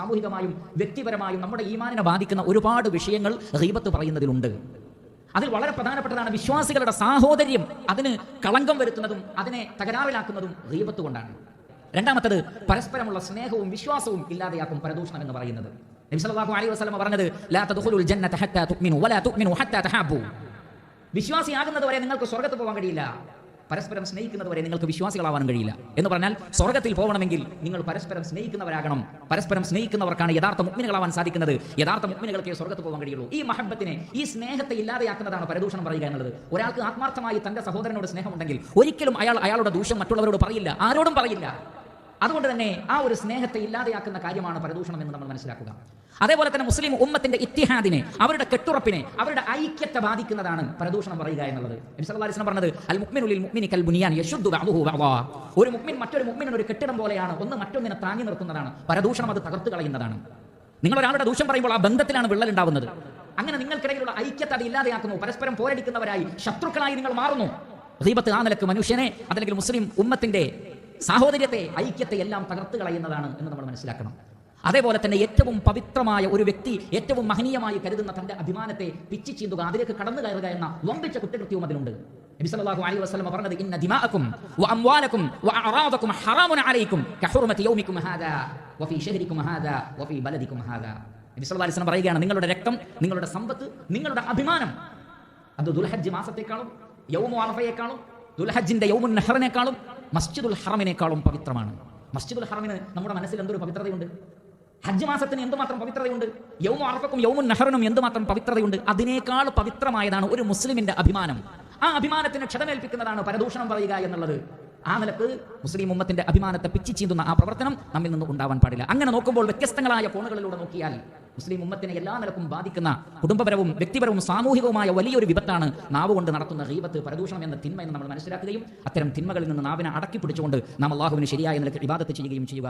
സാമൂഹികമായും വ്യക്തിപരമായും നമ്മുടെ ഈമാനിനെ ബാധിക്കുന്ന ഒരുപാട് വിഷയങ്ങൾ ഗീബത്ത് പറയുന്നതിലുണ്ട്. അതിൽ വളരെ പ്രധാനപ്പെട്ടതാണ് വിശ്വാസികളുടെ സാഹോദര്യം അതിന് കളങ്കം വരുത്തുന്നതും അതിനെ തകരാറിലാക്കുന്നതും ഗീബത്ത് കൊണ്ടാണ്. രണ്ടാമത്തത് പരസ്പരമുള്ള സ്നേഹവും വിശ്വാസവും ഇല്ലാതെയാക്കും പരദൂഷണം എന്ന് പറയുന്നത്. നബി സല്ലല്ലാഹു അലൈഹി വസല്ലം പറഞ്ഞത് ലാ തദ്ഖുലുൽ ജന്നത ഹത്താ തുഅ്മിനു വലാ തുഅ്മിനു ഹത്താ തഹബ്ബു. വിശ്വാസിയാകുന്നതുവരെ നിങ്ങൾക്ക് സ്വർഗ്ഗത്തിൽ പോകാൻ കഴിയില്ല, പരസ്പരം സ്നേഹിക്കുന്നതുവരെ നിങ്ങൾക്ക് വിശ്വാസികളാവാൻ കഴിയില്ല. എന്ന് പറഞ്ഞാൽ സ്വർഗ്ഗത്തിൽ പോകണമെങ്കിൽ നിങ്ങൾ പരസ്പരം സ്നേഹിക്കുന്നവരാകണം. പരസ്പരം സ്നേഹിക്കുന്നവർക്കാണ് യഥാർത്ഥ മുഅ്മിനുകളാവാൻ സാധിക്കുന്നത്. യഥാർത്ഥ മുഅ്മിനുകൾക്ക് സ്വർഗ്ഗത്തിൽ പോകാൻ കഴിയുള്ളൂ. ഈ മഹബ്ബത്തിനെ, ഈ സ്നേഹത്തെ ഇല്ലാതെയാക്കുന്നതാണ് പരദൂഷണം പറയുക എന്നുള്ളത്. ഒരാൾക്ക് ആത്മാർത്ഥമായി തന്റെ സഹോദരനോട് സ്നേഹമുണ്ടെങ്കിൽ ഒരിക്കലും അയാളുടെ ദൂഷ്യം മറ്റുള്ളവരോട് പറയില്ല, ആരോടും പറയില്ല. അതുകൊണ്ട് തന്നെ ആ ഒരു സ്നേഹത്തെ ഇല്ലാതെയാക്കുന്ന കാര്യമാണ് പരദൂഷണം എന്ന് നമ്മൾ മനസ്സിലാക്കുക. അതേപോലെ തന്നെ മുസ്ലിം ഉമ്മത്തിന്റെ ഇത്തിഹാദിനെ, അവരുടെ കെട്ടുറപ്പിനെ, അവരുടെ ഐക്യത്തെ ബാധിക്കുന്നതാണ് പരദൂഷണം പറയുക എന്നുള്ളത്. നബി സല്ലല്ലാഹു അലൈഹി വസല്ലം പറഞ്ഞത് അൽ മുഅ്മിനു ലിൽ മുഅ്മിനി കൽ ബുനിയാൻ യശുദ്ദു ബഅദുഹു ബഅദാ. ഒരു മുഅ്മിൻ മറ്റൊരു മുഅ്മിനിന് ഒരു കെട്ടിടം പോലെയാണ്, ഒന്ന് മറ്റൊന്നിനെ താങ്ങി നിർത്തുന്നതാണ്. പരദൂഷണം അത് തകർത്ത് കളയുന്നതാണ്. നിങ്ങൾ ഒരാളുടെ ദൂഷ്യം പറയുമ്പോൾ ആ ബന്ധത്തിലാണ് വിള്ളൽ ഉണ്ടാവുന്നത്. അങ്ങനെ നിങ്ങൾക്കിടയിലുള്ള ഐക്യത്തെ അത് ഇല്ലാതെയാക്കുന്നു. പരസ്പരം പോരടിക്കുന്നവരായി, ശത്രുക്കളായി നിങ്ങൾ മാറുന്നു. ഗീബത്ത് ആ നിലക്ക് മനുഷ്യനെ, അതല്ലെങ്കിൽ മുസ്ലിം ഉമ്മത്തിന്റെ സാഹോദര്യത്തെ, ഐക്യത്തെ എല്ലാം തകർത്ത് കളയുന്നതാണ് എന്ന് നമ്മൾ മനസ്സിലാക്കണം. അതേപോലെ തന്നെ ഏറ്റവും പവിത്രമായ ഒരു വ്യക്തി ഏറ്റവും മഹനീയമായി കരുതുന്ന തന്റെ അഭിമാനത്തെ പിച്ചി ചീന്തുക, അതിലേക്ക് കടന്നു കയറുക എന്ന വമ്പിച്ച കുറ്റകൃത്യവും അതിലുണ്ട്. നബി സല്ലല്ലാഹു അലൈഹി വസല്ലം പറഞ്ഞത് ഇന്ന ദിമാഅക്കും വഅംവാലക്കും വഅറാദക്കും ഹറാമുൻ അലൈക്കും കഹുർമതി യൗമിക്കും ഹാദാ വഫീ ശഹരിക്കും ഹാദാ വഫീ ബലദിക്കും ഹാദാ. നബി സല്ലല്ലാഹു അലൈഹി വസല്ലം പറയുകയാണ്, നിങ്ങളുടെ രക്തം, നിങ്ങളുടെ സമ്പത്ത്, നിങ്ങളുടെ അഭിമാനം അത് ദുൽഹജ്ജ് മാസത്തെക്കാളും യൗമു അറഫയേക്കാളും ദുൽഹജ്ജിന്റെ യൗമുൻ നഹറിനേക്കാളും മസ്ജിദുൽ ഹറമിനേക്കാളും പവിത്രമാണ്. മസ്ജിദുൽ ഹറമിന് നമ്മുടെ മനസ്സിൽ എന്തൊരു പവിത്രതയുണ്ട്, ഹജ്ജ് മാസത്തിന് എന്തുമാത്രം പവിത്രതയുണ്ട്, യൗമു അറഫക്കും യൗമുൻ നഹറിനും എന്തുമാത്രം പവിത്രതയുണ്ട്. അതിനേക്കാൾ പവിത്രമായതാണ് ഒരു മുസ്ലിമിന്റെ അഭിമാനം. ആ അഭിമാനത്തിന് ക്ഷതമേൽപ്പിക്കുന്നതാണ് പരദൂഷണം പറയുക എന്നുള്ളത്. ആ നിലക്ക് മുസ്ലിം ഉമ്മത്തിന്റെ അഭിമാനത്തെ പിച്ചി ചീന്തുന്ന ആ പ്രവർത്തനം നമ്മിൽ നിന്ന് ഉണ്ടാവാൻ പാടില്ല. അങ്ങനെ നോക്കുമ്പോൾ വ്യത്യസ്തങ്ങളായ കോണുകളിലൂടെ നോക്കിയാൽ മുസ്ലിം ഉമ്മത്തിനെ എല്ലാ നിലക്കും ബാധിക്കുന്ന കുടുംബപരവും വ്യക്തിപരവും സാമൂഹികവുമായ വലിയൊരു വിപത്താണ് നാവ് കൊണ്ട് നടത്തുന്ന ഗീബത്ത്, പരദൂഷണം എന്ന തിന്മ എന്ന് നമ്മൾ മനസ്സിലാക്കുകയും അത്തരം തിന്മകളിൽ നിന്ന് നാവിനെ അടക്കി പിടിച്ചുകൊണ്ട് നാം അല്ലാഹുവിന് ശരിയായ നിലയ്ക്ക് ഇബാദത്ത് ചെയ്യുകയും ചെയ്യുക.